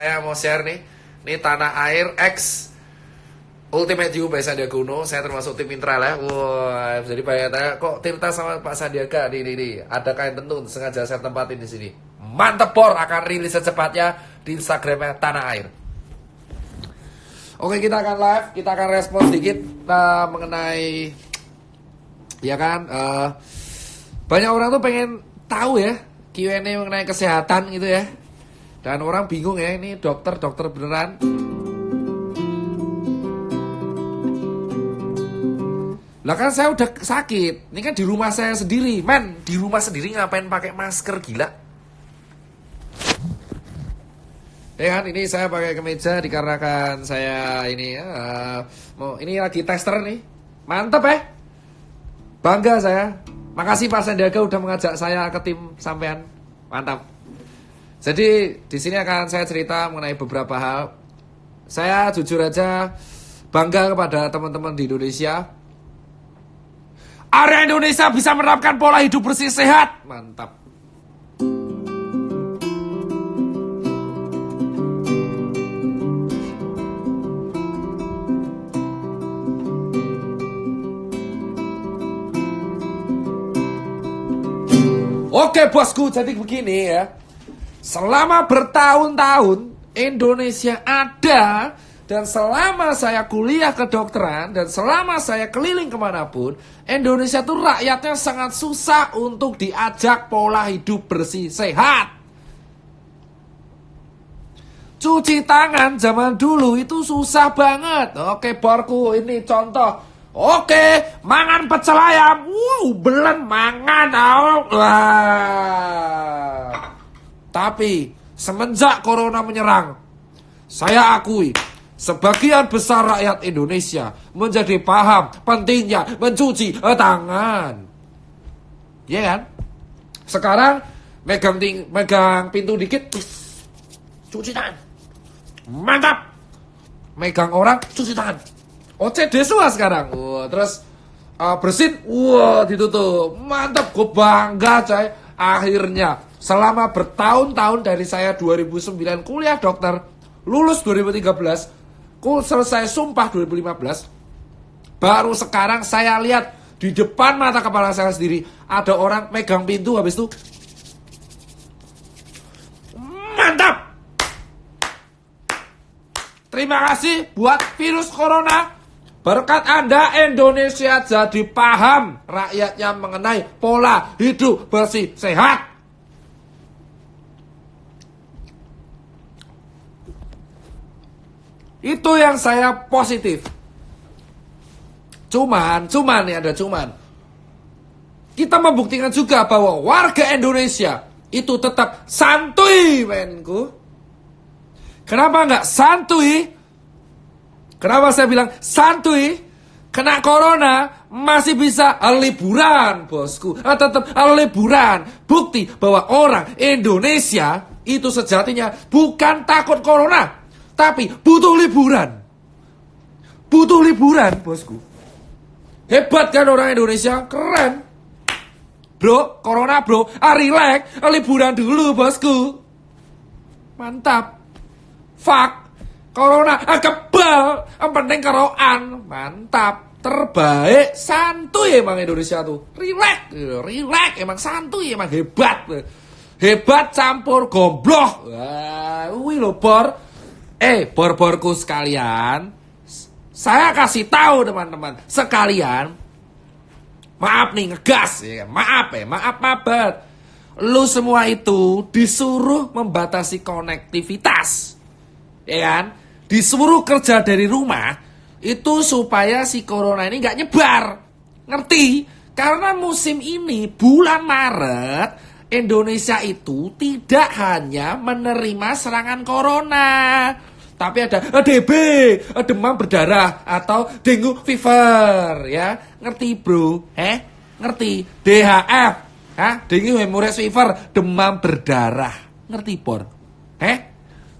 Saya mau share nih, ini Tanah Air X Ultimate You by Sandiaga Uno. Saya termasuk tim Intral ya. Wah, jadi banyak tanya, kok Tirta sama Pak Sandiaga nih. Ada kain tenun, sengaja saya tempatin di sini. Mantep Bor, akan rilis secepatnya di Instagramnya Tanah Air. Oke, kita akan live, kita akan respon sedikit mengenai, ya kan, banyak orang tuh pengen tahu ya Q&A mengenai kesehatan gitu ya. Dan orang bingung ya, ini dokter beneran. Lah kan saya udah sakit, ini kan di rumah saya sendiri. Men, di rumah sendiri ngapain pakai masker, gila? Ya kan, ini saya pakai kemeja dikarenakan saya ini ini lagi tester nih. Mantep ya. Bangga saya. Makasih Pak Sandiaga udah mengajak saya ke tim sampean. Mantap. Jadi di sini akan saya cerita mengenai beberapa hal. Saya jujur aja bangga kepada teman-teman di Indonesia. Area Indonesia bisa menerapkan pola hidup bersih sehat. Mantap. Oke bosku, jadi begini ya. Selama bertahun-tahun Indonesia ada, dan selama saya kuliah kedokteran, dan selama saya keliling kemanapun, Indonesia tuh rakyatnya sangat susah untuk diajak pola hidup bersih sehat. Cuci tangan zaman dulu itu susah banget. Oke borku, ini contoh. Oke, mangan pecel ayam. Belen mangan. Wah. Tapi semenjak corona menyerang, saya akui sebagian besar rakyat Indonesia menjadi paham pentingnya mencuci tangan. Ya kan? Sekarang megang pintu dikit, cuci tangan. Mantap. Megang orang, cuci tangan. OCD semua sekarang. Terus bersin, ditutup. Mantap, gue bangga coy. Akhirnya selama bertahun-tahun dari saya 2009 kuliah dokter, lulus 2013, selesai sumpah 2015, baru sekarang saya lihat di depan mata kepala saya sendiri ada orang megang pintu, habis itu mantap. Terima kasih buat virus corona. Berkat Anda Indonesia jadi paham rakyatnya mengenai pola hidup bersih sehat. Itu yang saya positif. Cuman ya ada cuman. Kita membuktikan juga bahwa warga Indonesia itu tetap santuy, menku. Kenapa nggak santuy? Kenapa saya bilang santuy? Kena corona masih bisa liburan, bosku. Tetap liburan. Bukti bahwa orang Indonesia itu sejatinya bukan takut corona, tapi butuh liburan. Butuh liburan, bosku. Hebat kan orang Indonesia? Keren. Bro, corona bro. Relax, liburan dulu, bosku. Mantap. Fuck. Corona, kebal. Yang penting keroan. Mantap. Terbaik. Santuy emang Indonesia tuh. Relax. Emang santuy, emang hebat. Hebat campur goblok. Wih lo bor. Bor-borku sekalian, saya kasih tahu teman-teman sekalian, maaf nih ngegas ya, maaf banget. Lu semua itu disuruh membatasi konektivitas, ya kan? Disuruh kerja dari rumah itu supaya si corona ini nggak nyebar, ngerti? Karena musim ini bulan Maret Indonesia itu tidak hanya menerima serangan corona, tapi ada DB, demam berdarah, atau dengue fever, ya. Ngerti bro? Ngerti? DHF, dengue hemorrhage fever, demam berdarah. Ngerti bor?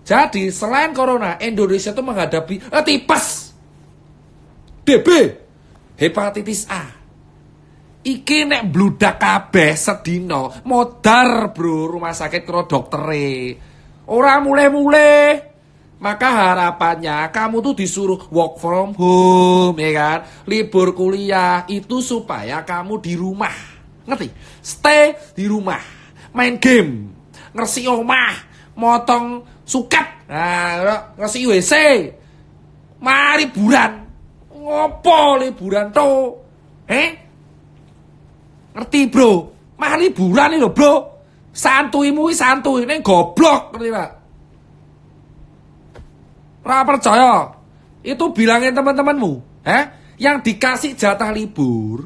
Jadi selain corona, Indonesia tuh menghadapi tipes, DB, hepatitis A. Iki nek bludak kabeh sedina, modar bro rumah sakit karo doktere. Ora mulai-mulai. Maka harapannya kamu tuh disuruh work from home, ya kan? Libur kuliah itu supaya kamu di rumah. Ngerti? Stay di rumah. Main game. Ngersi omah. Motong suket. Nah, ngersi WC. Mari liburan. Ngopo liburan to? Ngerti, Bro? Mah liburan lho, Bro. Santuimu santuy, ning goblok, ngerti, Pak? Ora percaya? Itu bilangin teman-temanmu, yang dikasih jatah libur.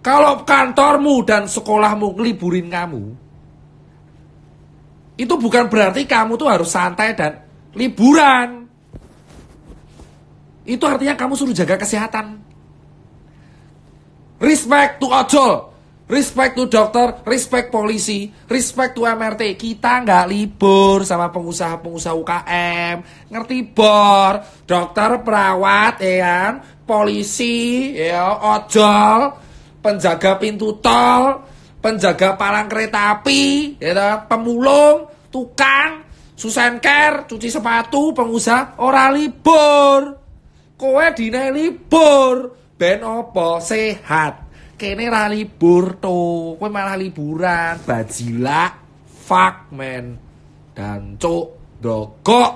Kalau kantormu dan sekolahmu ngeliburin kamu, itu bukan berarti kamu tuh harus santai dan liburan. Itu artinya kamu suruh jaga kesehatan. Respect to ojol, respect to dokter, respect polisi, respect to MRT. Kita nggak libur sama pengusaha-pengusaha UKM. Ngerti, Bor? Dokter, perawat, ya kan? Polisi, ya, ojol, penjaga pintu tol, penjaga palang kereta api, ya, pemulung, tukang, susenker, cuci sepatu, pengusaha, ora libur. Kowe dine libur. Ben opo sehat. Kene ra libur to. Kowe malah liburan. Bajilak. Fuck man. Dan cuk dogok.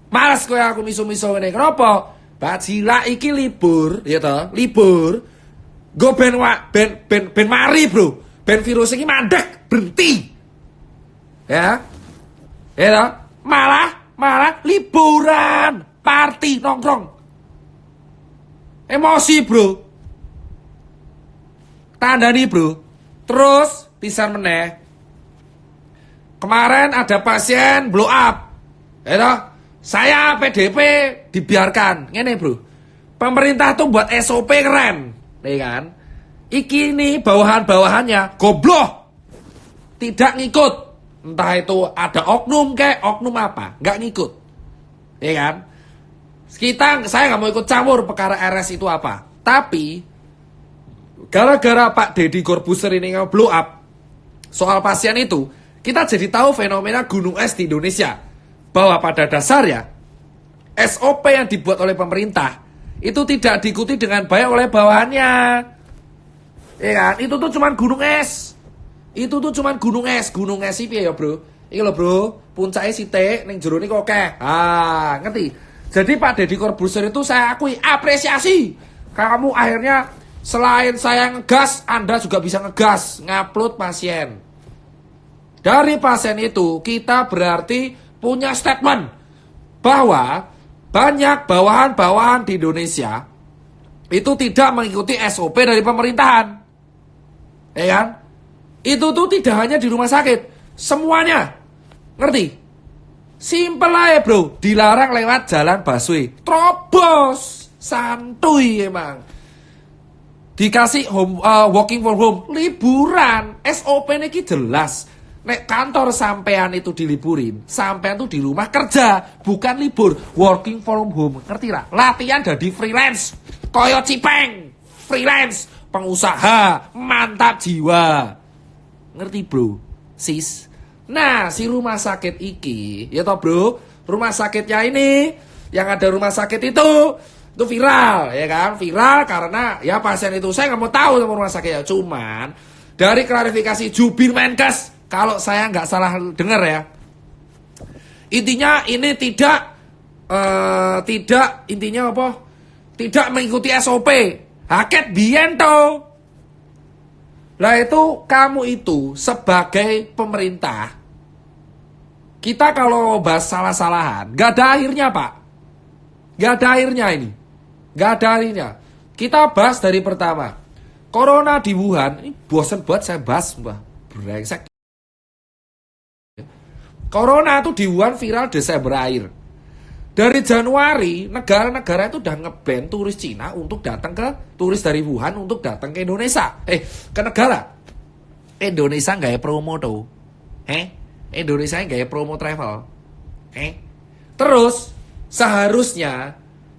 Males kowe aku miso-miso ngene. Kenapa? Bajilak iki libur, ya toh? Libur. Go ben mari, Bro. Ben virus iki mandek, berhenti. Ya. Ya toh? Malah liburan, party nongkrong. Emosi, Bro. Tandani, Bro. Terus pisan meneh. Kemarin ada pasien blow up. Saya PDP dibiarkan. Ngene, Bro. Pemerintah tuh buat SOP keren, ya kan? Iki nih bawahan-bawahannya goblok. Tidak ngikut. Entah itu ada oknum kayak oknum apa, nggak ngikut. Ya kan? Saya nggak mau ikut campur perkara RS itu apa. Tapi gara-gara Pak Deddy Corbuzier ini blow up soal pasien itu, kita jadi tahu fenomena gunung es di Indonesia. Bahwa pada dasarnya SOP yang dibuat oleh pemerintah itu tidak diikuti dengan baik oleh bawahannya. Ya kan? Itu tuh cuman gunung es. Gunung es sih ya, Bro. Iki lho, Bro, puncake sithik ning jero niku akeh. Ngerti? Jadi Pak Deddy Corbuzier itu saya akui apresiasi. Kamu akhirnya selain saya ngegas, Anda juga bisa ngegas, ngupload pasien. Dari pasien itu kita berarti punya statement bahwa banyak bawahan-bawahan di Indonesia itu tidak mengikuti SOP dari pemerintahan. Ya kan? Itu tuh tidak hanya di rumah sakit, semuanya. Ngerti? Simple aja, Bro. Dilarang lewat jalan busway. Terobos. Santuy emang. Dikasih working from home. Liburan. SOP ini jelas. Nek kantor sampean itu diliburin, sampean tuh di rumah kerja, bukan libur. Working from home. Ngerti lah? Latihan jadi freelance. Koyo Cipeng. Freelance. Pengusaha. Mantap jiwa. Ngerti, Bro? Sis. Nah, si rumah sakit iki, ya toh, Bro, rumah sakitnya ini, yang ada rumah sakit itu viral, ya kan? Viral karena ya pasien itu, saya nggak mau tahu sama rumah sakitnya. Cuman dari klarifikasi Jubir Menkes, kalau saya nggak salah dengar ya, intinya ini tidak intinya apa? Tidak mengikuti SOP. Haket biento. Lah itu kamu itu sebagai pemerintah, kita kalau bahas salah-salahan, gak ada akhirnya, Pak. Gak ada akhirnya ini. Gak ada akhirnya. Kita bahas dari pertama. Corona di Wuhan, ini bosan buat saya bahas, Mbak. Brengsek. Corona itu di Wuhan viral Desember akhir. Dari Januari, negara-negara itu udah nge-ban turis Cina untuk datang ke, turis dari Wuhan untuk datang ke Indonesia. Ke negara. Indonesia nggak ya promo tuh. Indonesia nggak ya promo travel. Terus, seharusnya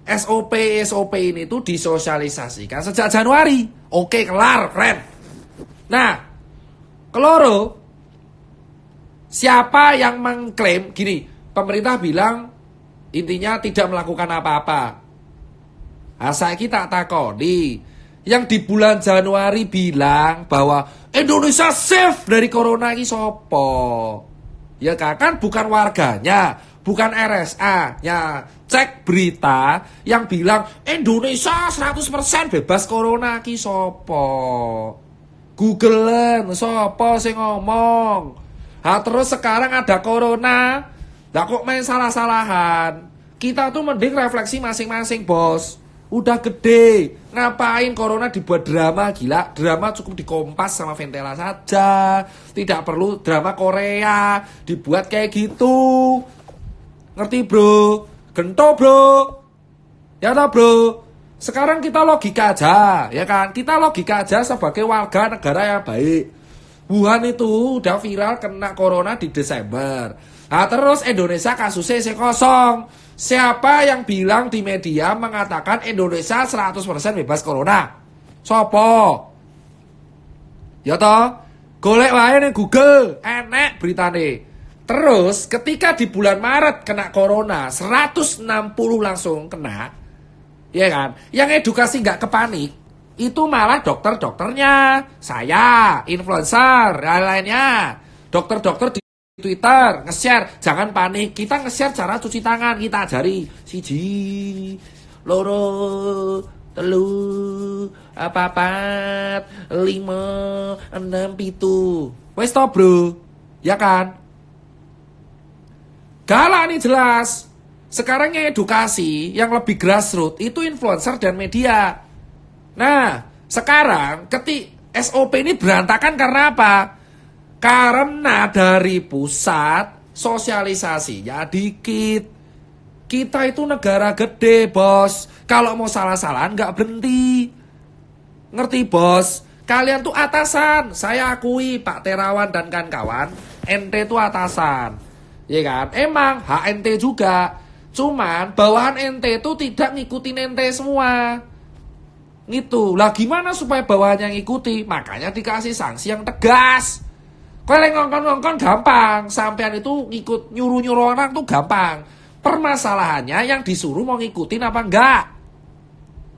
SOP ini tuh disosialisasikan sejak Januari. Oke, kelar, keren. Nah, keloro, siapa yang mengklaim, gini, pemerintah bilang intinya tidak melakukan apa-apa. Saiki tak takoni, yang di bulan Januari bilang bahwa Indonesia safe dari corona ini sopo? Ya kan bukan warganya, bukan RSA-nya. Cek berita yang bilang Indonesia 100% bebas corona ki sopo? Googlen sopo sing ngomong. Terus sekarang ada corona, lah kok main salah-salahan. Kita tuh mending refleksi masing-masing, bos. Udah gede, ngapain corona dibuat drama, gila. Drama cukup di Kompas sama Ventela saja. Tidak perlu drama Korea dibuat kayak gitu. Ngerti bro? Gento bro. Ya toh bro. Sekarang kita logika aja, ya kan? Kita logika aja sebagai warga negara yang baik. Wuhan itu udah viral kena corona di Desember. Terus Indonesia kasusnya masih kosong. Siapa yang bilang di media mengatakan Indonesia 100% bebas corona? Sopo? Ya toh? Golek wae ning Google, enek beritane. Terus ketika di bulan Maret kena corona 160 langsung kena. Ya kan? Yang edukasi nggak kepanik itu malah dokter-dokternya, saya, influencer, lain-lainnya. Dokter-dokter di Twitter nge-share, jangan panik. Kita nge-share cara cuci tangan, kita ajari 1, 2, 3, 4, 5, 6, 7. Wes to bro, ya kan? Galak nih jelas. Sekarang yang edukasi, yang lebih grassroots itu influencer dan media. Nah, sekarang SOP ini berantakan karena apa? Karena dari pusat sosialisasinya dikit. Kita itu negara gede, bos. Kalau mau salah-salahan nggak berhenti. Ngerti, bos? Kalian tuh atasan. Saya akui, Pak Terawan dan kawan-kawan, ente tuh atasan. Ya kan? Emang HNT juga. Cuman bawahan ente tuh tidak ngikutin ente semua. Gitu. Lah gimana supaya bawahannya ngikuti? Makanya dikasih sanksi yang tegas. Kalau ngongkon-ngongkon gampang, sampean itu ngikut nyuruh-nyuruh orang tuh gampang. Permasalahannya yang disuruh mau ngikutin apa enggak?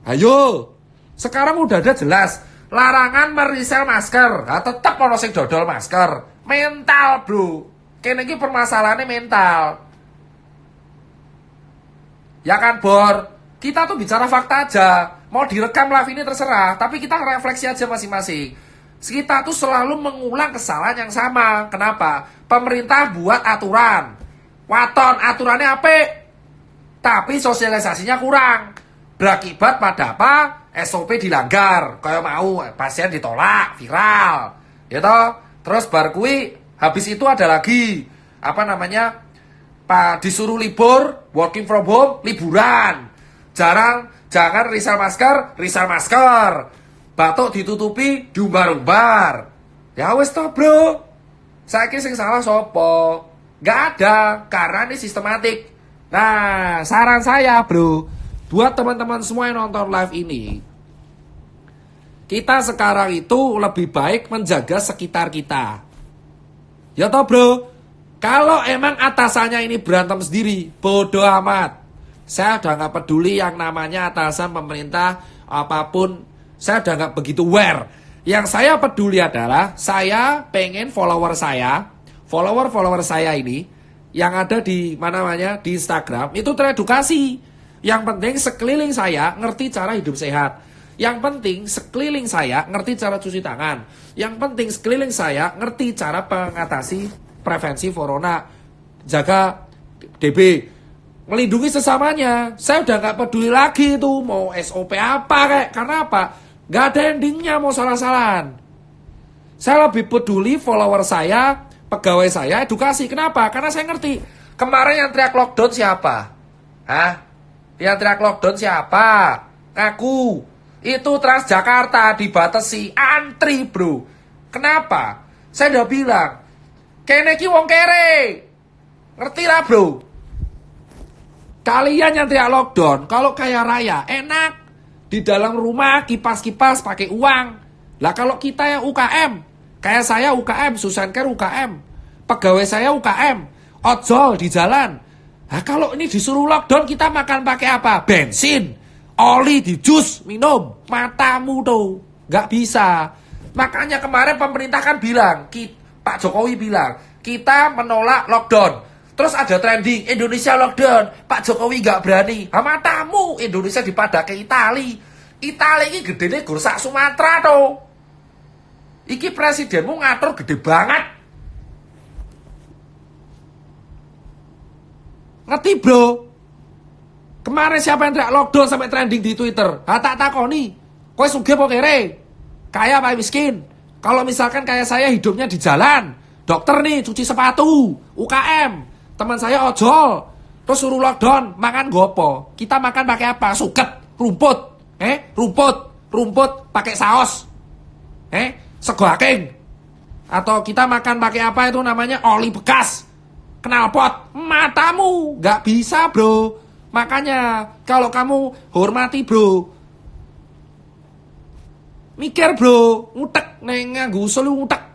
Ayo, sekarang udah ada jelas larangan merisel masker. Tetap ono sing dodol masker. Mental bro, kene iki permasalahannya mental. Ya kan Bor, kita tuh bicara fakta aja. Mau direkam live ini terserah, tapi kita refleksi aja masing-masing. Kita tuh selalu mengulang kesalahan yang sama. Kenapa? Pemerintah buat aturan. Waton aturannya apik, tapi sosialisasinya kurang. Berakibat pada apa? SOP dilanggar. Kayak mau pasien ditolak, viral. Ya toh? Terus bar kui, habis itu ada lagi apa namanya? Pak disuruh libur, working from home, liburan. Jangan risal masker. Batuk ditutupi, diumbar-umbar. Ya wes toh bro. Saiki sing salah sopo? Gak ada, karena ini sistematik. Nah, saran saya bro, buat teman-teman semua yang nonton live ini, kita sekarang itu lebih baik menjaga sekitar kita. Ya toh bro, kalau emang atasannya ini berantem sendiri, bodoh amat. Saya udah gak peduli yang namanya atasan pemerintah apapun. Saya udah gak begitu aware. Yang saya peduli adalah saya pengen follower saya ini yang ada di di Instagram itu teredukasi. Yang penting sekeliling saya ngerti cara hidup sehat. Yang penting sekeliling saya ngerti cara cuci tangan. Yang penting sekeliling saya ngerti cara mengatasi prevensi corona, jaga DB, melindungi sesamanya. Saya udah gak peduli lagi itu mau SOP apa kayak. Karena apa? Gak ada endingnya mau salah-salahan. Saya lebih peduli follower saya, pegawai saya, edukasi. Kenapa? Karena saya ngerti. Kemarin yang teriak lockdown siapa? Yang teriak lockdown siapa? Ngaku. Itu Transjakarta dibatasi, antri bro. Kenapa? Saya udah bilang, kene ki wong kere. Ngerti lah bro. Kalian yang teriak lockdown, kalau kaya raya, enak. Di dalam rumah kipas-kipas pakai uang. Lah kalau kita yang UKM, kayak saya UKM, Susancare UKM, pegawai saya UKM, ojol di jalan, Nah, kalau ini disuruh lockdown kita makan pakai apa? Bensin, oli di jus, minum. Matamu tuh, nggak bisa. Makanya kemarin pemerintah kan bilang, Pak Jokowi bilang, kita menolak lockdown. Terus ada trending, Indonesia lockdown, Pak Jokowi nggak berani. Nah, matamu, Indonesia dipadake Itali. Itali ini gede gur sak Sumatera tuh. Iki presidenmu ngatur gede banget. Ngerti bro? Kemarin siapa yang teriak lockdown sampai trending di Twitter? Tak takoni. Kowe sugih apa kere? Kaya apa miskin? Kalau misalkan kayak saya hidupnya di jalan, dokter nih cuci sepatu, UKM, teman saya ojol, terus suruh lockdown, makan gopo? Kita makan pakai apa? Suket, rumput, rumput pakai saus, sego aking, atau kita makan pakai apa itu namanya oli bekas. Knalpot, matamu nggak bisa bro. Makanya kalau kamu hormati bro, mikir bro, ngutek nganggo usul ngutek.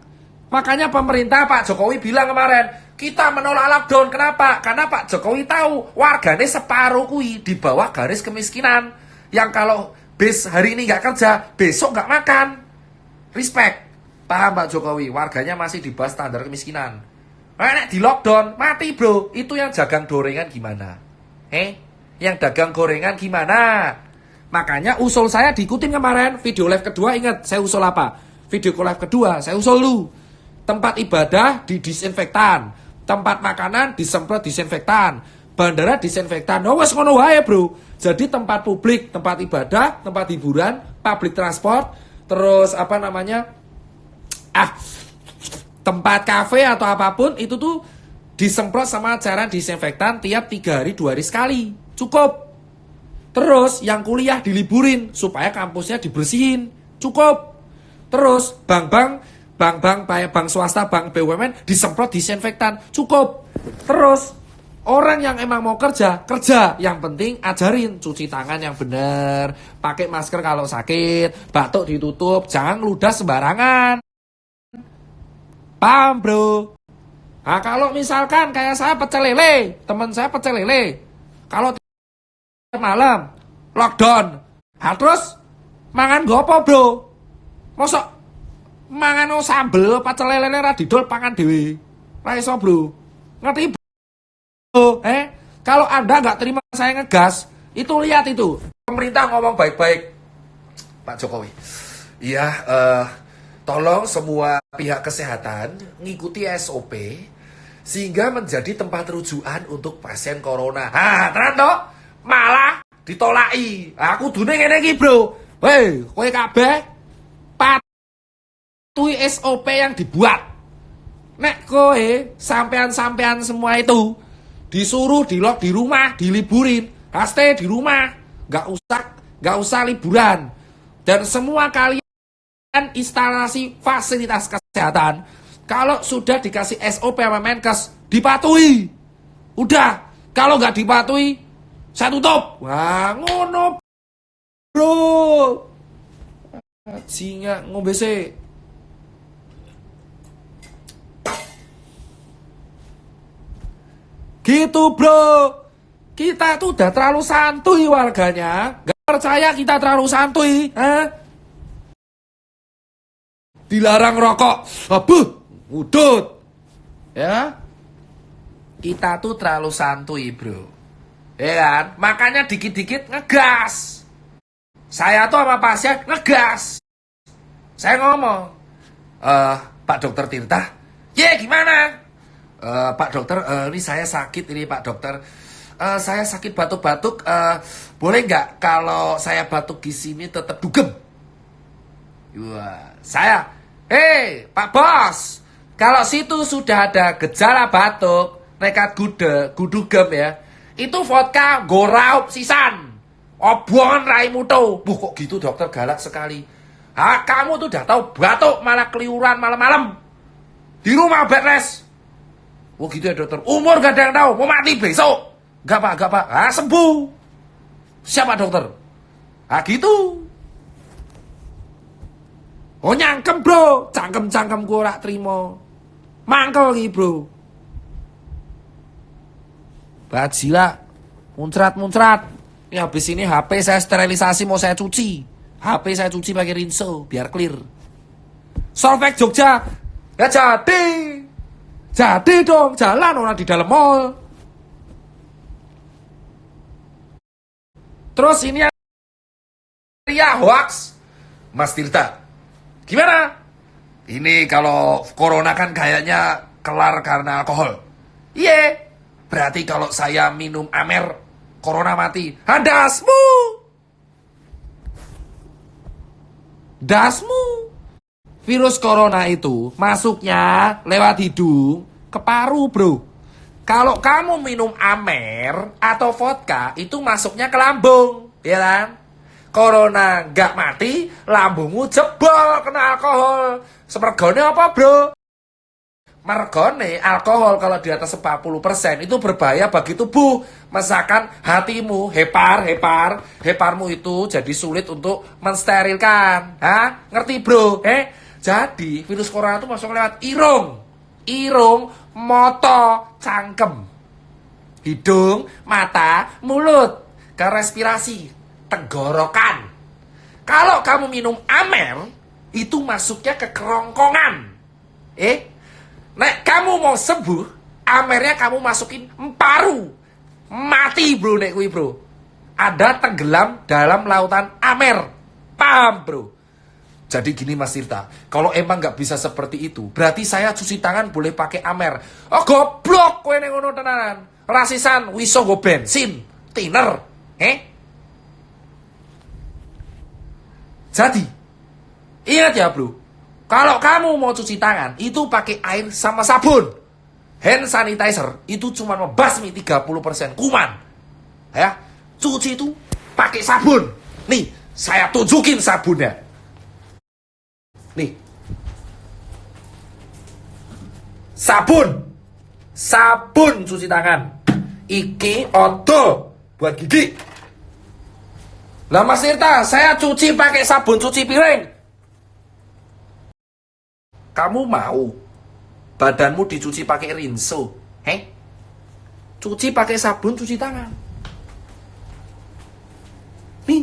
Makanya pemerintah Pak Jokowi bilang kemarin kita menolak lockdown. Kenapa? Karena Pak Jokowi tahu warganya separuh kui di bawah garis kemiskinan. Yang kalau hari ini nggak kerja, besok nggak makan. Respect, paham Pak Jokowi? Warganya masih di bawah standar kemiskinan. Nek di lockdown, mati bro. Itu yang dagang gorengan gimana? Yang dagang gorengan gimana? Makanya usul saya diikutin kemarin. Video live kedua ingat, saya usul apa? Video live kedua, saya usul lu. Tempat ibadah didisinfektan. Tempat makanan disemprot disinfektan. Bandara disinfektan. Oh wes ngono wae bro. Jadi tempat publik, tempat ibadah, tempat hiburan, public transport, terus apa namanya? Tempat kafe atau apapun itu tuh disemprot sama cairan disinfektan tiap 3 hari 2 hari sekali. Cukup. Terus yang kuliah diliburin supaya kampusnya dibersihin. Cukup. Terus bank swasta, bank BUMN disemprot disinfektan. Cukup. Terus orang yang emang mau kerja. Yang penting ajarin cuci tangan yang benar, pakai masker kalau sakit, batuk ditutup, jangan ludah sembarangan. Paham bro? Nah kalau misalkan kayak saya pecel lele, teman saya pecel lele, kalau malam lockdown, terus mangan gopo bro? Mosok mangan sambel pecel lele ra didol pangan dewe, ra iso bro. Ngerti bro? Kalau Anda nggak terima saya ngegas, itu lihat itu pemerintah ngomong baik-baik, Pak Jokowi. Iya, tolong semua pihak kesehatan ngikuti SOP sehingga menjadi tempat rujukan untuk pasien corona. Tenan toh? Malah ditolaki. Aku dune ngene iki, Bro. Hei, kowe kabeh patuhi SOP yang dibuat. Nek kowe sampean-sampean semua itu disuruh di-lock di rumah, diliburin, stay di rumah, nggak usah liburan. Dan semua kalian instalasi fasilitas kesehatan kalau sudah dikasih SOP sama Menkes dipatuhi. Udah, kalau nggak dipatuhi saya tutup. Wah, ngono bro. Singa ngombe se. Gitu bro. Kita tuh udah terlalu santuy warganya. Gak percaya kita terlalu santuy. Dilarang rokok, udut. Ya. Kita tuh terlalu santuy, bro. Ya kan? Makanya dikit-dikit ngegas. Saya tuh sama pasien ngegas. Saya ngomong, Pak Dokter Tirta, gimana? Pak Dokter, ini saya sakit ini Pak Dokter. Saya sakit batuk-batuk. Boleh nggak kalau saya batuk di sini tetap dugem? Wah, saya. Pak Bos, kalau situ sudah ada gejala batuk, nekat gudugem ya, itu vodka goraup sisan, obongan raimu tuh. Kok gitu dokter galak sekali. Kamu tuh udah tahu batuk malah keliuran malam-malam di rumah bed rest. Gitu ya dokter. Umur gak ada yang tahu, mau mati besok. Gak pak. Sembuh. Siapa dokter? Gitu. Oh nyangkem bro, cangkem ku ora trimo. Mangkel iki bro. Bajila, muncrat. Ini habis ini HP saya sterilisasi mau saya cuci. HP saya cuci pakai rinso biar clear. Solveig Jogja, ya jadi dong jalan orang di dalam mall. Terus ini ya hoax, Mas Tirta. Gimana? Ini kalau corona kan kayaknya kelar karena alkohol. Iya. Berarti kalau saya minum Amer, corona mati. Dasmu. Virus corona itu masuknya lewat hidung ke paru, bro. Kalau kamu minum Amer atau vodka, itu masuknya ke lambung, ya kan? Corona nggak mati, lambungmu jebol kena alkohol. Semergone apa, bro? Mergone alkohol kalau di atas 40% itu berbahaya bagi tubuh. Misalkan hatimu, heparmu itu jadi sulit untuk mensterilkan. Hah? Ngerti, bro? Jadi virus corona itu masuk lewat irung, moto, cangkem, hidung, mata, mulut, ke respirasi, tenggorokan. Kalau kamu minum Amer, itu masuknya ke kerongkongan. Nek kamu mau sembuh, Amernya kamu masukin paru. Mati, bro, nek kui, bro. Ada tenggelam dalam lautan Amer. Paham, bro? Jadi gini, Mas Tirta, kalau emang nggak bisa seperti itu, berarti saya cuci tangan boleh pakai Amer. Oh, goblok kowe ning ngono tenanan. Rasisan wiso go bensin, thinner. Jadi, ingat ya, bro. Kalau kamu mau cuci tangan, itu pakai air sama sabun. Hand sanitizer itu cuma membasmi 30% kuman. Ya, cuci itu pakai sabun. Nih, saya tunjukin sabunnya. Nih. Sabun cuci tangan. Iki odo buat gigi. Lah Mas Tirta, saya cuci pakai sabun cuci piring. Kamu mau badanmu dicuci pakai rinso? Cuci pakai sabun cuci tangan. Nih.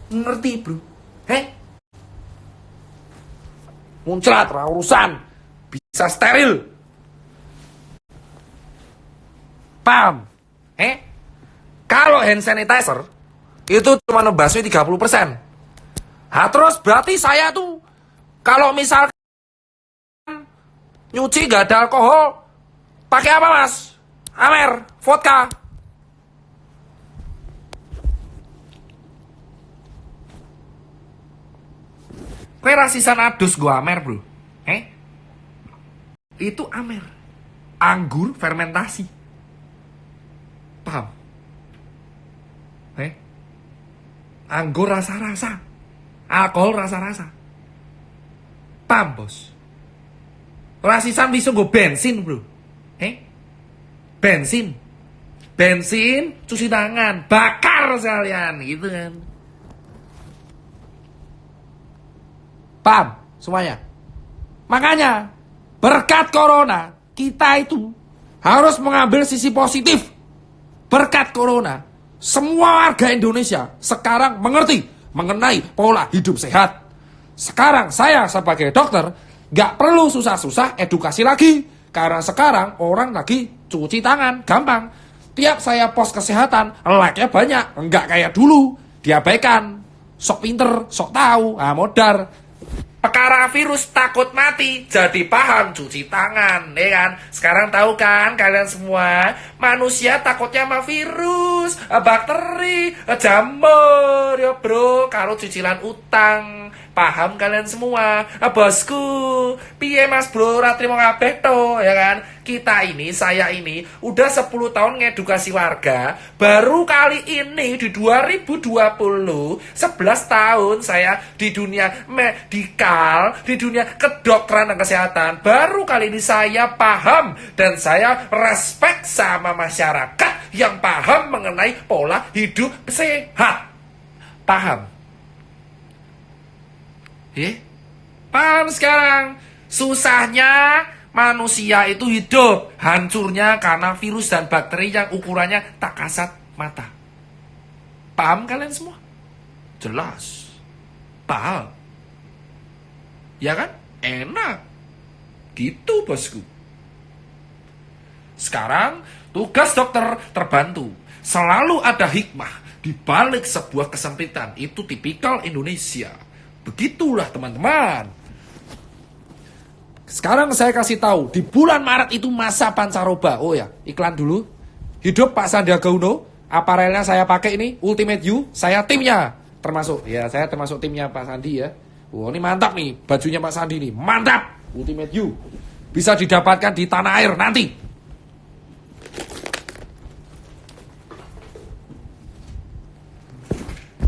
Ngerti, bro? Muncrat, urusan. Bisa steril. Paham? Kalau hand sanitizer itu cuma membasmi 30%. Terus berarti saya tuh kalau misalkan nyuci gak ada alkohol, pakai apa, Mas? Amer, vodka. Kowe rasisan adus gua Amer, bro. Itu Amer. Anggur fermentasi. Paham? Anggur rasa-rasa. Alkohol rasa-rasa. Paham, bos? Rasisan bisa go bensin, bro. Bensin, cuci tangan, bakar sekalian, gitu kan. Paham semuanya? Makanya berkat corona kita itu harus mengambil sisi positif. Berkat corona semua warga Indonesia sekarang mengerti mengenai pola hidup sehat. Sekarang saya sebagai dokter gak perlu susah-susah edukasi lagi. Karena sekarang orang lagi cuci tangan gampang. Tiap saya post kesehatan like-nya banyak. Enggak kayak dulu diabaikan. Sok pinter, sok tahu, modar. Perkara virus takut mati, jadi paham cuci tangan, ya kan? Sekarang tahu kan kalian semua, manusia takutnya sama virus, bakteri, jamur, ya bro, kalau cicilan utang. Paham kalian semua? Bosku, piye mas bro, ratri mau kabeh to, ya kan? Saya ini udah 10 tahun ngedukasi warga. Baru kali ini di 2020, 11 tahun saya di dunia medikal, di dunia kedokteran dan kesehatan. Baru kali ini saya paham dan saya respect sama masyarakat yang paham mengenai pola hidup sehat. Paham? Paham sekarang? Susahnya Manusia itu hidup, hancurnya karena virus dan bakteri yang ukurannya tak kasat mata. Paham kalian semua? Jelas. Paham. Ya kan? Enak. Gitu bosku. Sekarang tugas dokter terbantu. Selalu ada hikmah di balik sebuah kesempitan. Itu tipikal Indonesia. Begitulah teman-teman. Sekarang saya kasih tahu, di bulan Maret itu masa pancaroba. Oh ya, iklan dulu. Hidup Pak Sandiaga Uno. Aparelnya saya pakai ini, Ultimate You. Saya timnya. Saya termasuk timnya Pak Sandi ya. Wah, ini mantap nih. Bajunya Pak Sandi nih. Mantap. Ultimate You. Bisa didapatkan di tanah air nanti.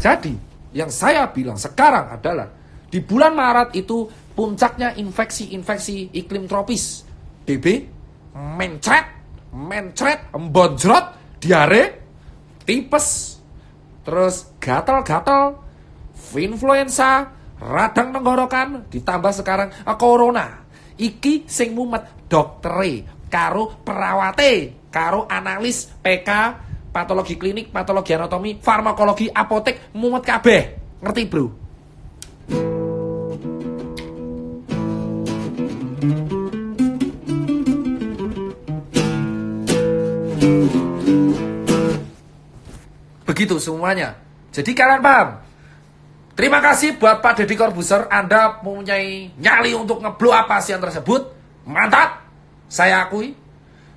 Jadi, yang saya bilang sekarang adalah di bulan Maret itu puncaknya infeksi-infeksi iklim tropis. DB, mencret, embonjrot, diare, tipes, terus gatal-gatal, influenza, radang tenggorokan, ditambah sekarang corona. Iki sing mumet doktere, karo perawate, karo analis PK, patologi klinik, patologi anatomi, farmakologi, apotek, mumet kabeh. Ngerti, Bro? Begitu semuanya. Jadi kalian paham? Terima kasih buat Pak Deddy Corbuzier. Anda mempunyai nyali untuk ngeblow apa sih yang tersebut. Mantap. Saya akui.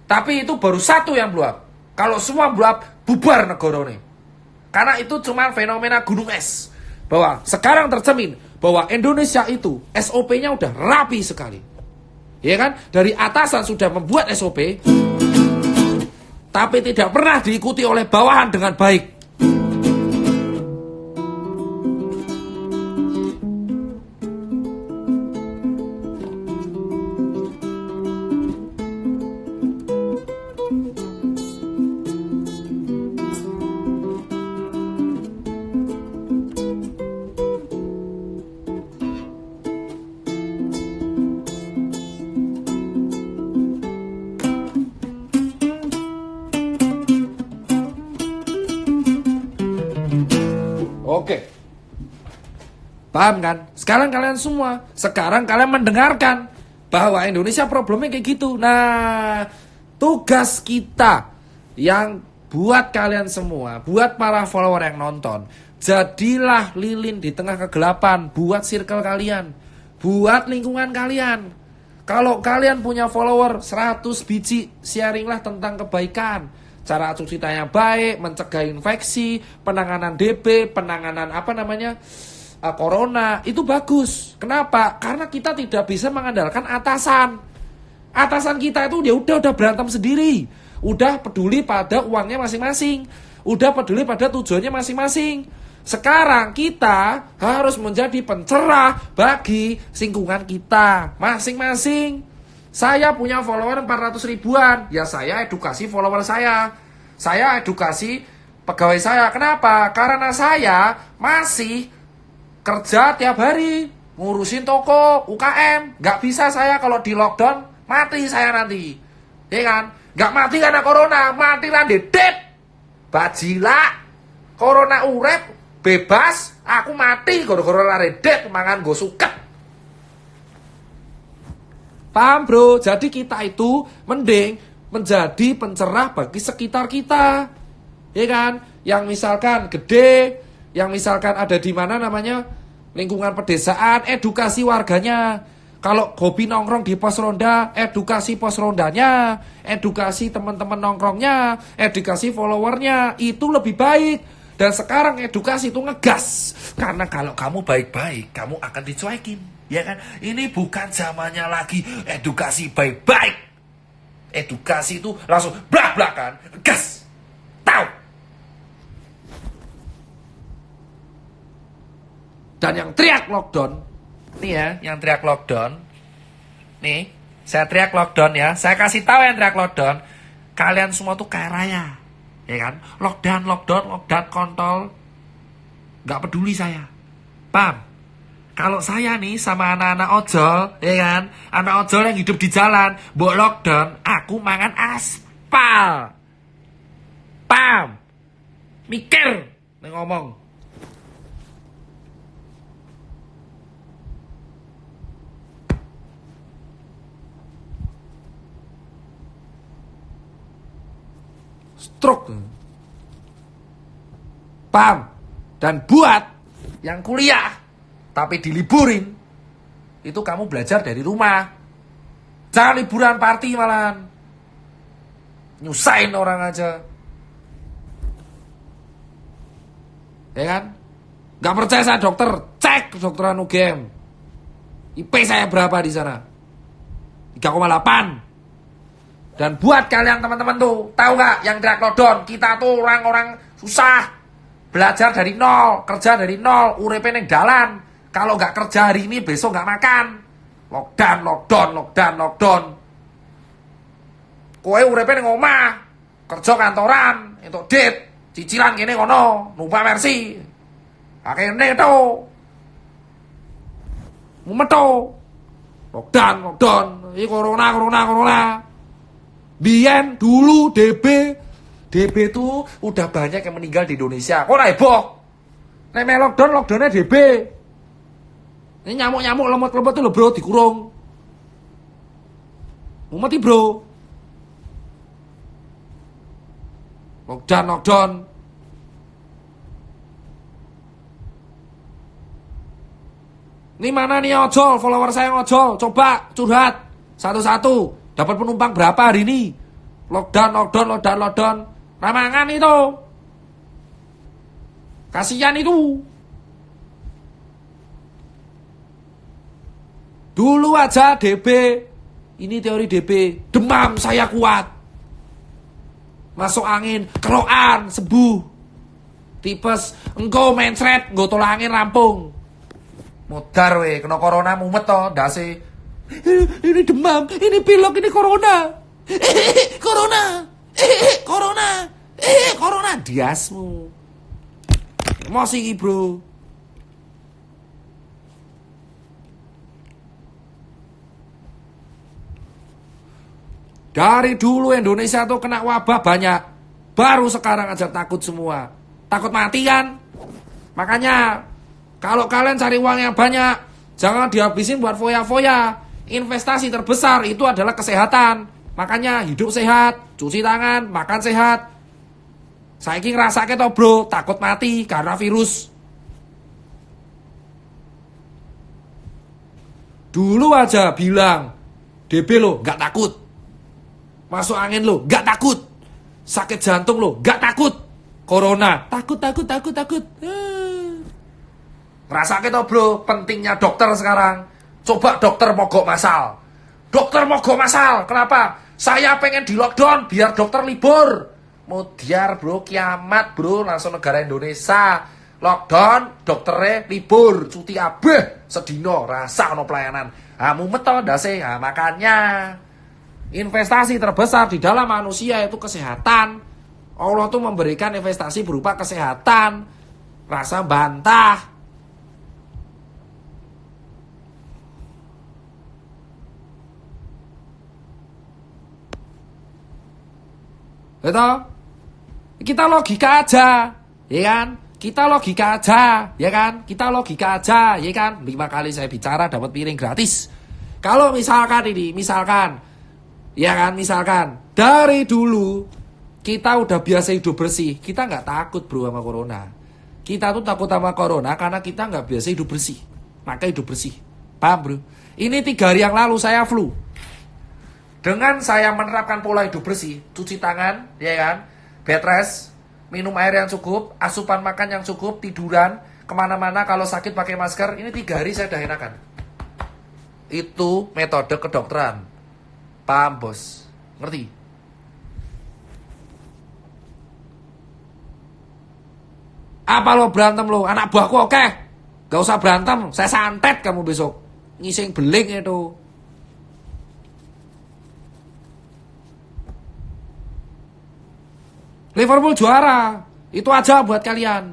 Tapi itu baru satu yang blow up. Kalau semua blow up, bubar negara ini. Karena itu cuma fenomena gunung es. Bahwa sekarang tercermin bahwa Indonesia itu SOP-nya udah rapi sekali. Ya kan? Dari atasan sudah membuat SOP, tapi tidak pernah diikuti oleh bawahan dengan baik. Oke. Paham kan? Sekarang kalian mendengarkan bahwa Indonesia problemnya kayak gitu. Nah, tugas kita yang buat kalian semua, buat para follower yang nonton, jadilah lilin di tengah kegelapan buat circle kalian, buat lingkungan kalian. Kalau kalian punya follower 100 biji, sharinglah tentang kebaikan. Cara cuci tangan yang baik, mencegah infeksi, penanganan DB, penanganan corona, itu bagus. Kenapa? Karena kita tidak bisa mengandalkan atasan. Atasan kita itu ya udah berantem sendiri. Udah peduli pada uangnya masing-masing. Udah peduli pada tujuannya masing-masing. Sekarang kita harus menjadi pencerah bagi lingkungan kita masing-masing. Saya punya follower 400 ribuan. Ya saya edukasi follower saya. Saya edukasi pegawai saya. Kenapa? Karena saya masih kerja tiap hari. Ngurusin toko, UKM. Gak bisa saya kalau di lockdown. Mati saya nanti. Ya kan? Gak mati karena corona. Mati lah dedet. Bajilak. Corona urep. Bebas. Aku mati. Gara-gara redet. Mangan gue suket. Paham bro? Jadi kita itu mending menjadi pencerah bagi sekitar kita. Ya kan? Yang misalkan gede, yang misalkan ada di mana namanya lingkungan pedesaan, edukasi warganya. Kalau hobi nongkrong di pos ronda, edukasi pos rondanya, edukasi teman-teman nongkrongnya, edukasi followernya, itu lebih baik. Dan sekarang edukasi itu ngegas. Karena kalau kamu baik-baik, kamu akan dicuekin. Ya kan? Ini bukan zamannya lagi edukasi baik-baik. Edukasi itu langsung blak-blakan, gas. Tahu. Dan yang teriak lockdown, nih ya, yang teriak lockdown. Nih, saya teriak lockdown ya. Saya kasih tahu yang teriak lockdown. Kalian semua tuh kaya raya. Ya kan? Lockdown, kontol. Gak peduli saya. Paham? Kalau saya nih sama anak-anak ojol, ya kan, anak ojol yang hidup di jalan, mbok lockdown, aku mangan aspal. Paham? Mikir nih ngomong. Stroke. Paham? Dan buat yang kuliah tapi diliburin, itu kamu belajar dari rumah. Jangan liburan party malahan. Nyusahin orang aja. Ya kan? Gak percaya saya dokter, cek kedokteran UGM. IP saya berapa di sana? 3,8. Dan buat kalian teman-teman tuh, tahu gak yang teriak lockdown? Kita tuh orang-orang susah. Belajar dari nol, kerja dari nol, uripe ning dalan. Kalau nggak kerja hari ini, besok nggak makan. Lockdown, lockdown, lockdown, lockdown. Kowe uripe ning omah, kerja kantoran, entuk dit, cicilan kene kono, numpak Mercy. Akene to. Mumet to. Lockdown, lockdown. Ini corona. Biyen dulu DB tuh udah banyak yang meninggal di Indonesia. Kok ora heboh? Nek lockdownnya DB. Ini nyamuk-nyamuk lemot-lemot tuh lho bro, dikurung. Mau mati bro. Lockdown. Ini mana nih ojol, follower saya ojol. Coba curhat satu-satu. Dapat penumpang berapa hari ini? Lockdown. Ramangan itu. Kasihan itu. Dulu aja DB, ini teori DB, demam saya kuat. Masuk angin, kerokan, sembuh. Tipes, engkau mencret, engkau tolak angin rampung. Modar we, kena corona mumet toh, dasi. Ini demam, ini pilek, ini corona. Corona. Diasmu. Emosi bro. Dari dulu Indonesia tuh kena wabah banyak. Baru sekarang aja takut semua. Takut mati kan? Makanya kalau kalian cari uang yang banyak, jangan dihabisin buat foya-foya. Investasi terbesar itu adalah kesehatan. Makanya hidup sehat, cuci tangan, makan sehat. Saiki ngrasake to bro, takut mati karena virus. Dulu aja bilang, DB lo gak takut. Masuk angin lo, gak takut. Sakit jantung lo, gak takut. Corona, takut. Ngrasake to bro, pentingnya dokter sekarang. Coba dokter mogok masal. Kenapa? Saya pengen di lockdown biar dokter libur. Mudiar bro, kiamat bro, langsung negara Indonesia. Lockdown, dokternya libur, cuti abeh, sedino, rasa no pelayanan. Mumet to ndase. Makanya investasi terbesar di dalam manusia itu kesehatan. Allah tuh memberikan investasi berupa kesehatan. Rasa bantah. Betul? Kita logika aja, ya kan? Kita logika aja, ya kan? 5 kali saya bicara dapat piring gratis. Kalau misalkan dari dulu kita udah biasa hidup bersih, kita nggak takut bro sama corona. Kita tuh takut sama corona karena kita nggak biasa hidup bersih, maka hidup bersih. Paham bro? Ini 3 hari yang lalu saya flu. Dengan saya menerapkan pola hidup bersih, cuci tangan, ya kan, bed rest, minum air yang cukup, asupan makan yang cukup, tiduran, kemana-mana kalau sakit pakai masker, ini 3 hari saya udah enakan. Itu metode kedokteran. Paham bos? Ngerti? Apa lo berantem lo? Anak buahku oke. Gak usah berantem, saya santet kamu besok. Ngising beling itu. Liverpool juara. Itu aja buat kalian.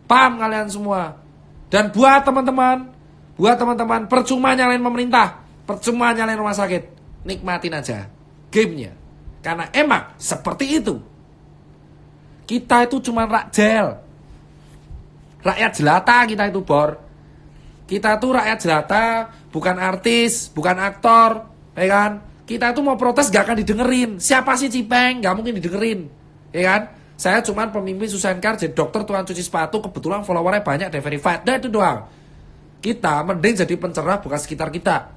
Paham kalian semua. Dan buat teman-teman, Buat teman-teman, percuma nyalain pemerintah, percuma nyalain rumah sakit. Nikmatin aja gamenya. Karena emang seperti itu. Kita itu cuma rakyat jelata kita itu, Bor. Kita tuh rakyat jelata, bukan artis, bukan aktor, ya kan? Kita tuh mau protes gak akan didengerin. Siapa sih Cipeng? Gak mungkin didengerin, ya kan? Saya cuman pemimpin Susenkar, jadi dokter tukang cuci sepatu, kebetulan followernya banyak, dan verified. Nah itu doang. Kita mending jadi pencerah bukan sekitar kita.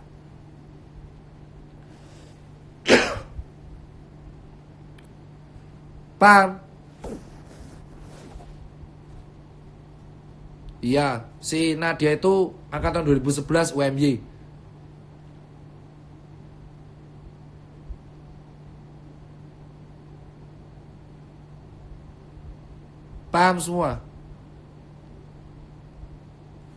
Paham? Iya, si Nadia itu angkatan 2011 UMY. Paham semua?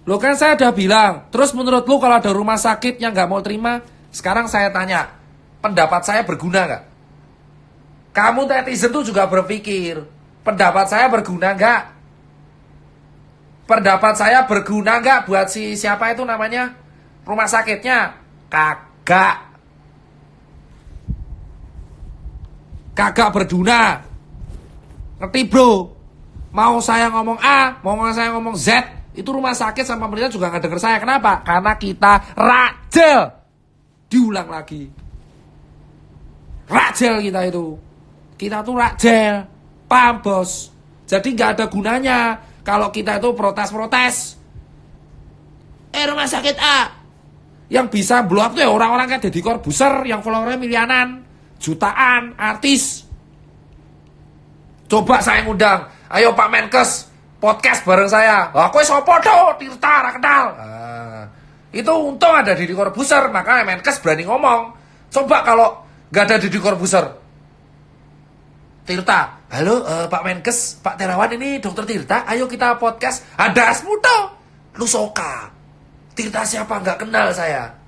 Lo kan saya udah bilang. Terus menurut lo kalau ada rumah sakit yang gak mau terima, sekarang saya tanya, pendapat saya berguna gak? Kamu netizen tuh juga berpikir, pendapat saya berguna gak? Pendapat saya berguna gak buat si siapa itu namanya? Rumah sakitnya? Kagak. Kagak berguna. Ngerti bro? Mau saya ngomong A, mau saya ngomong Z, itu rumah sakit sama pemerintah juga gak denger saya. Kenapa? Karena kita rajel. Diulang lagi. Rajel kita itu. Kita tuh rajel. Paham bos? Jadi gak ada gunanya kalau kita itu protes-protes. Rumah sakit A. Yang bisa blow up tuh ya orang-orang kayak Deddy Corbuzier yang followernya miliaran, jutaan, artis. Coba saya ngundang, ayo Pak Menkes, podcast bareng saya. Aku sopo do, Tirta, ra kenal. Itu untung ada Deddy Corbuzier, makanya Menkes berani ngomong. Coba kalau gak ada Deddy Corbuzier. Tirta, halo Pak Menkes, Pak Terawan ini Dokter Tirta, ayo kita podcast. Ada asmuto, lu soka. Tirta siapa gak kenal saya.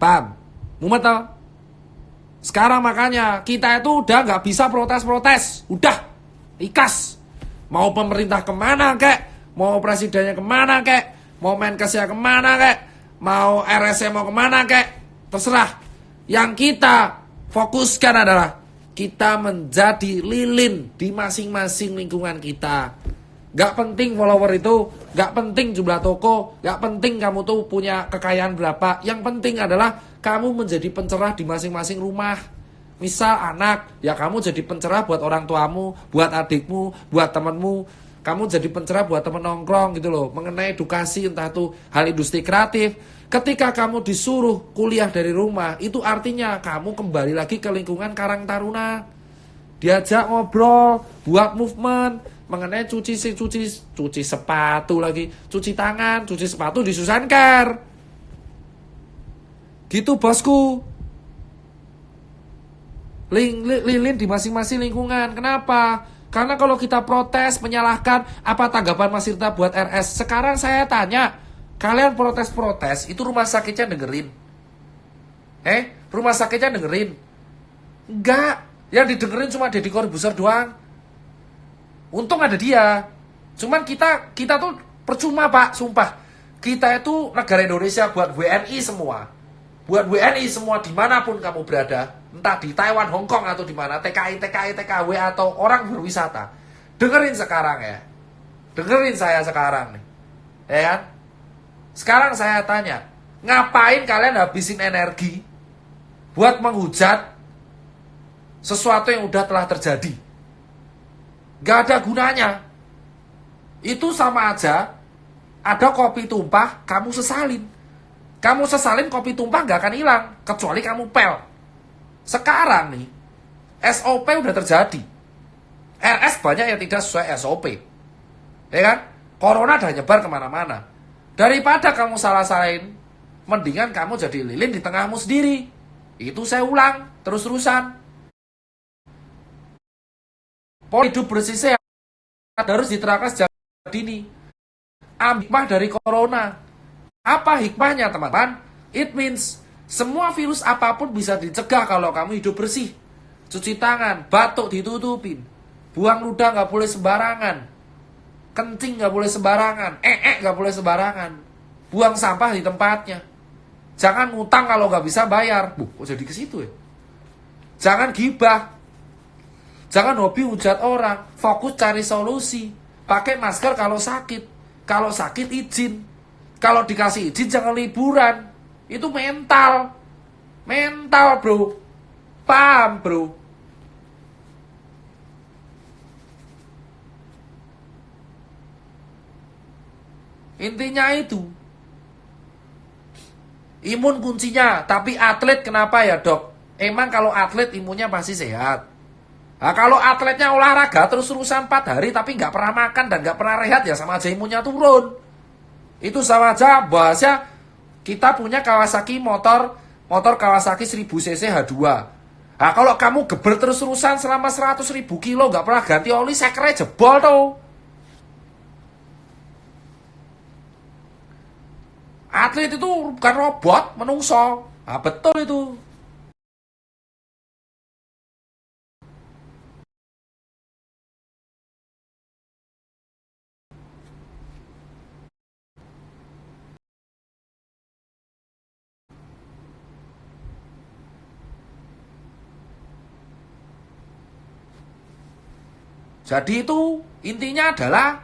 Paham? Mumet tau? Sekarang makanya kita itu udah gak bisa protes-protes. Udah, ikas. Mau pemerintah kemana kek, mau presidennya kemana kek, mau Menkesnya kemana kek, mau RSnya mau kemana kek, terserah. Yang kita fokuskan adalah kita menjadi lilin di masing-masing lingkungan kita. Gak penting follower itu, gak penting jumlah toko, gak penting kamu tuh punya kekayaan berapa. Yang penting adalah kamu menjadi pencerah di masing-masing rumah. Misal anak, ya kamu jadi pencerah buat orang tuamu, buat adikmu, buat temenmu. Kamu jadi pencerah buat temen nongkrong gitu loh. Mengenai edukasi, entah itu hal industri kreatif. Ketika kamu disuruh kuliah dari rumah, itu artinya kamu kembali lagi ke lingkungan Karang Taruna. Diajak ngobrol, buat movement mengenai cuci sepatu lagi, cuci tangan, cuci sepatu di Susenkar. Gitu bosku. Lilin di masing-masing lingkungan. Kenapa? Karena kalau kita protes, menyalahkan, apa tanggapan Mas Tirta buat RS? Sekarang saya tanya, kalian protes-protes, itu rumah sakitnya dengerin? Rumah sakitnya dengerin? Enggak. Yang didengerin cuma Deddy Corbuzier doang. Untung ada dia. Cuman kita tuh percuma pak, sumpah. Kita itu negara Indonesia buat WNI semua. Buat WNI semua dimanapun kamu berada. Entah di Taiwan, Hong Kong atau di mana. TKI, TKW atau orang berwisata. Dengerin sekarang ya. Dengerin saya sekarang nih. Ya kan? Sekarang saya tanya. Ngapain kalian habisin energi buat menghujat sesuatu yang udah telah terjadi? Gak ada gunanya. Itu sama aja ada kopi tumpah, kamu sesalin. Kamu sesalin kopi tumpah gak akan hilang, kecuali kamu pel. Sekarang nih, SOP udah terjadi. RS banyak yang tidak sesuai SOP. Ya kan? Corona udah nyebar kemana-mana. Daripada kamu salah-salahin, mendingan kamu jadi lilin di tengahmu sendiri. Itu saya ulang, terus-terusan. Pola hidup bersih sehat harus diterapkan sejak dini. Ambil hikmah dari corona. Apa hikmahnya, teman-teman? It means semua virus apapun bisa dicegah kalau kamu hidup bersih. Cuci tangan, batuk ditutupin, buang ludah nggak boleh sembarangan, kencing nggak boleh sembarangan, nggak boleh sembarangan, buang sampah di tempatnya. Jangan ngutang kalau nggak bisa bayar. Kok jadi ke situ ya? Jangan gibah. Jangan hobi hujat orang. Fokus cari solusi. Pakai masker kalau sakit. Kalau sakit izin. Kalau dikasih izin jangan liburan. Itu mental. Mental, bro. Paham, bro. Intinya itu. Imun kuncinya. Tapi atlet kenapa ya, dok? Emang kalau atlet imunnya pasti sehat. Nah, kalau atletnya olahraga terus-terusan 4 hari tapi nggak pernah makan dan nggak pernah rehat, ya sama aja imunnya turun. Itu sama aja bahasnya kita punya Kawasaki motor Kawasaki 1000cc H2. Nah, kalau kamu geber terus-terusan selama 100.000 kilo nggak pernah ganti oli, sekernya jebol tuh. Atlet itu bukan robot, menungso. Nah, betul itu. Jadi itu intinya adalah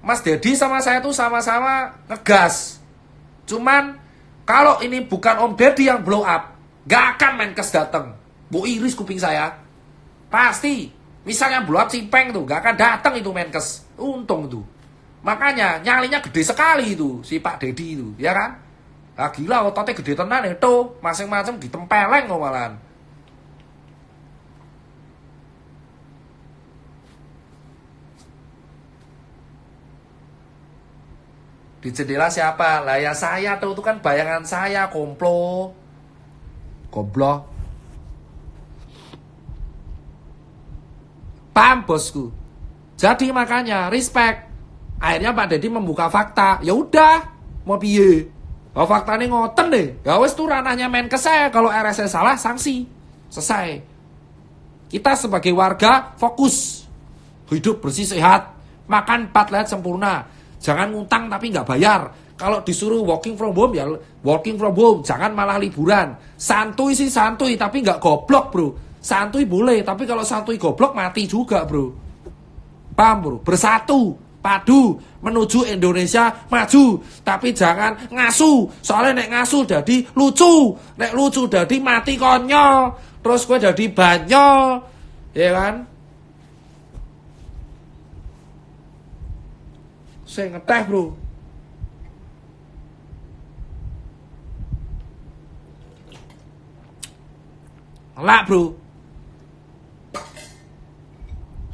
Mas Dedi sama saya tuh sama-sama ngegas. Cuman kalau ini bukan Om Dedi yang blow up, gak akan Menkes datang. Bu iris kuping saya. Pasti. Misalnya blow up Cipeng tuh, gak akan datang itu Menkes. Untung tuh. Makanya nyalinya gede sekali itu si Pak Dedi itu, ya kan? Nah, gila ototnya gede tenan itu, masing-masing ditempeleng loh malahan. Di jendela siapa? Lah ya saya tuh, itu kan bayangan saya, komplo. Goblok. Paham bosku. Jadi makanya respect. Akhirnya Pak Dedi membuka fakta. Ya udah, mau piye? Kalau faktanya ngoten deh. Ya wes tuh ranahnya Menkes saya. Kalau RS salah sanksi. Selesai. Kita sebagai warga fokus. Hidup bersih sehat. Makan 4 lahat sempurna. Jangan ngutang tapi nggak bayar. Kalau disuruh working from home ya working from home. Jangan malah liburan. Santuy sih santuy tapi nggak goblok, bro. Santuy boleh tapi kalau santuy goblok mati juga, bro. Paham, bro? Bersatu, padu menuju Indonesia maju. Tapi jangan ngasu. Soalnya nek ngasu jadi lucu. Nek lucu jadi mati konyol. Terus gue jadi banyol. Ya kan? Saya ngeteh, bro. Ngelak, bro.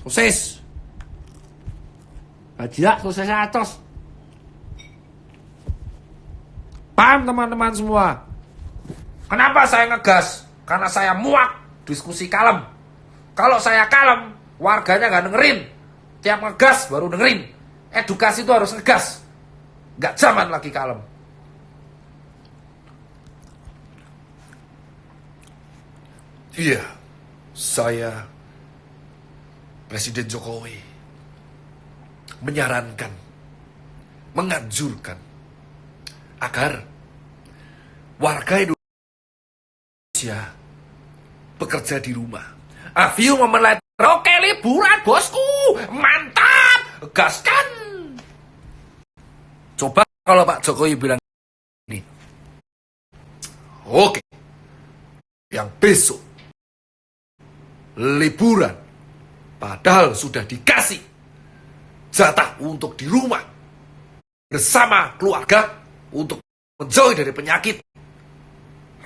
Sosis. Gila, sosisnya acos. Paham teman-teman semua? Kenapa saya ngegas? Karena saya muak diskusi kalem. Kalau saya kalem, warganya gak dengerin. Tiap ngegas baru dengerin. Edukasi itu harus ngegas. Gak zaman lagi kalem. Iya, saya Presiden Jokowi menyarankan, menganjurkan agar warga Indonesia bekerja di rumah. Aviu memelet. Oke, liburan bosku, mantap, gaskan. Coba kalau Pak Jokowi bilang ini, oke, yang besok liburan, padahal sudah dikasih jatah untuk di rumah bersama keluarga untuk menjauhi dari penyakit.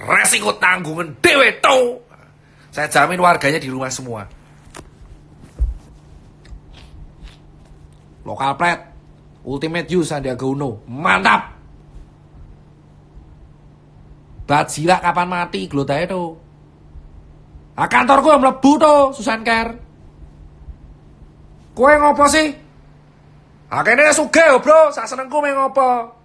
resiko tanggungan dewe to. Saya jamin warganya di rumah semua. Lokal pret, ultimate use Sandiaga Uno, mantap. Bajila kapan mati, glotae to. Ah kantorku yang mlebu to, Susanker. Kowe ngopo sih? Ah kene sugih yo, Bro, sak senengku me ngopo.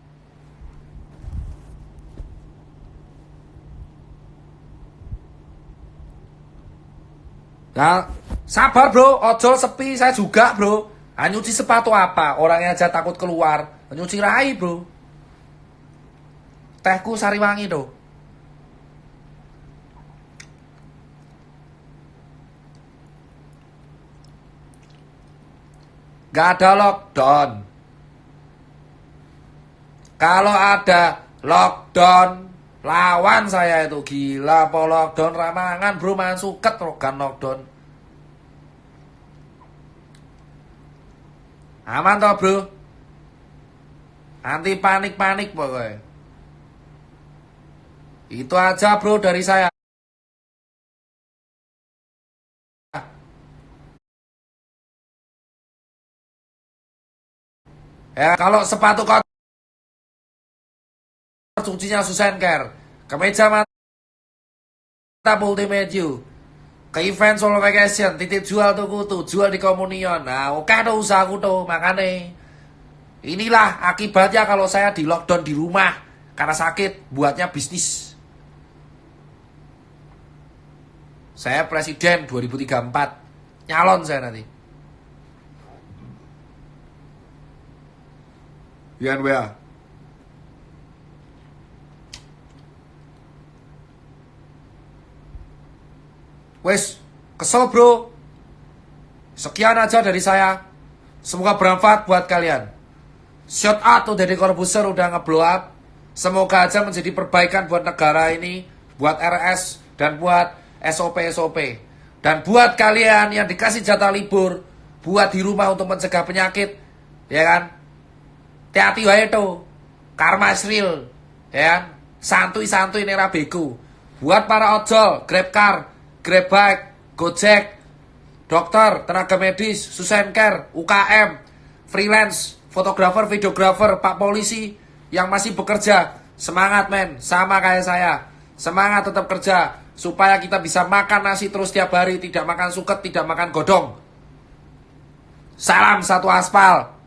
Nah, sabar bro, ojol sepi, saya juga bro. Nyuci sepatu apa? Orangnya aja takut keluar. Nyuci rai bro. Tehku Sariwangi tuh. Gak ada lockdown. Kalau ada lockdown, lawan saya itu. Gila, po lockdown ramangan bro, mangan suket rogan lockdown. Aman toh bro. Anti panik-panik pokoknya. Itu aja bro dari saya. Ya kalau sepatu kotor cucinya Susanker. Kemeja mantap Ultimate You. Ke event Solo Vacation, titip jual tuh jual di Komunion. Nah, oke tuh usahaku tuh, makanya. Inilah akibatnya kalau saya di lockdown di rumah karena sakit, buatnya bisnis. Saya presiden 2034, nyalon saya nanti. Yan WA. Wes, kesel bro. Sekian aja dari saya. Semoga bermanfaat buat kalian. Shout out tuh dari Corbuzier udah ngeblow up. Semoga aja menjadi perbaikan buat negara ini, buat RS dan buat SOP-SOP. Dan buat kalian yang dikasih jatah libur, buat di rumah untuk mencegah penyakit, ya kan? Hati-hati wae tuh. Karma is real, ya kan? Santuy-santuy nera beku. Buat para ojol, Grab Car, Grab Bike, Gojek, dokter, tenaga medis, Susanker, UKM, freelance, fotografer, videografer, Pak Polisi yang masih bekerja. Semangat men, sama kayak saya. Semangat tetap kerja supaya kita bisa makan nasi terus tiap hari, tidak makan suket, tidak makan godong. Salam satu aspal.